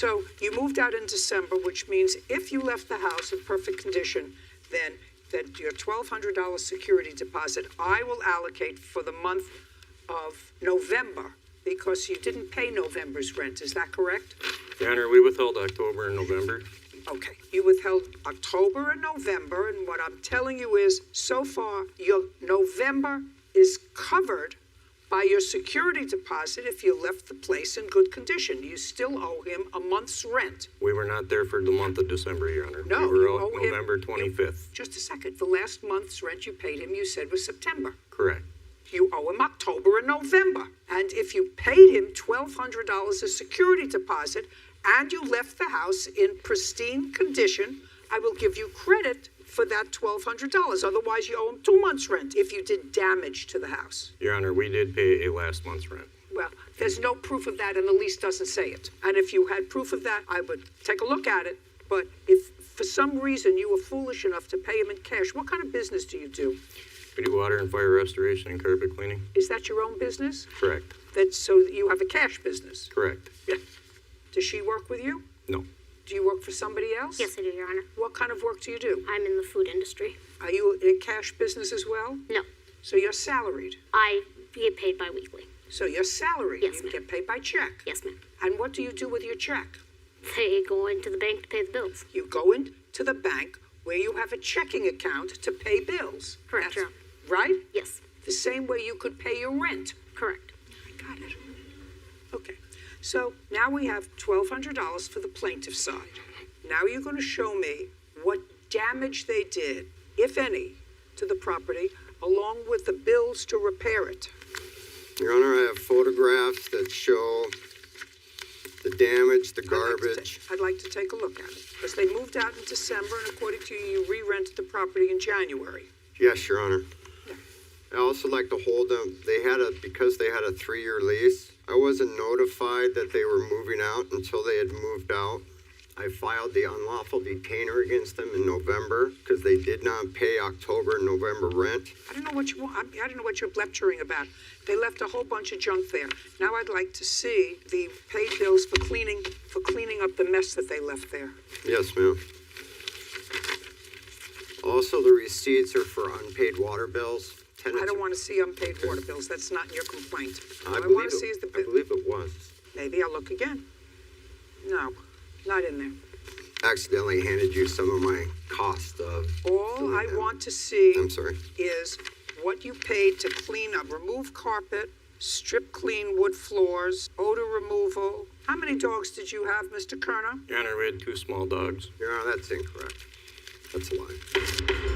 So you moved out in December, which means if you left the house in perfect condition, then that your $1,200 security deposit, I will allocate for the month of November, because you didn't pay November's rent. Is that correct? Your Honor, we withheld October and November. Okay, you withheld October and November, and what I'm telling you is, so far, your November is covered by your security deposit if you left the place in good condition. You still owe him a month's rent. We were not there for the month of December, Your Honor. No, we were you out owe him- November 25th. Just a second, the last month's rent you paid him, you said was September. Correct. You owe him October and November. And if you paid him $1,200 as security deposit and you left the house in pristine condition, I will give you credit for that $1,200. Otherwise, you owe him 2 months' rent if you did damage to the house. Your Honor, we did pay a last month's rent. Well, there's no proof of that, and the lease doesn't say it. And if you had proof of that, I would take a look at it. But if for some reason you were foolish enough to pay him in cash, what kind of business do you do? We do water and fire restoration and carpet cleaning. Is that your own business? Correct. That's so that you have a cash business? Correct. Yeah. Does she work with you? No. Do you work for somebody else? Yes, I do, Your Honor. What kind of work do you do? I'm in the food industry. Are you in cash business as well? No, So you're salaried. I get paid bi-weekly. So you're salaried. Yes, You ma'am. get paid by check. Yes, ma'am. And what do you do with your check? They go into the bank to pay the bills. You go into the bank where you have a checking account to pay bills. Correct, Your Honor. Right? Yes, The same way you could pay your rent. correct. I got it. Okay. So now we have $1,200 for the plaintiff side. Now you're going to show me what damage they did, if any, to the property, along with the bills to repair it. Your Honor, I have photographs that show the damage, the garbage. I'd like to take a look at it, because they moved out in December, and according to you, you re-rented the property in January. Yes, Your Honor. Yeah. I also like to hold them, because they had a 3-year lease, I wasn't notified that they were moving out until they had moved out. I filed the unlawful detainer against them in November because they did not pay October and November rent. I don't know what you want. I don't know what you're lecturing about. They left a whole bunch of junk there. Now I'd like to see the paid bills for cleaning up the mess that they left there. Yes, ma'am. Also, the receipts are for unpaid water bills. I don't want to see unpaid water bills. That's not in your complaint. All I believe want to see is the I believe it was. Maybe I'll look again. No, not in there. Accidentally handed you some of my cost of. All doing I that. want to see I'm sorry. is what you paid to clean up, remove carpet, strip clean wood floors, odor removal. How many dogs did you have, Mr. Kerner? Your Honor, we had 2 small dogs. Your Honor, that's incorrect. That's a lie.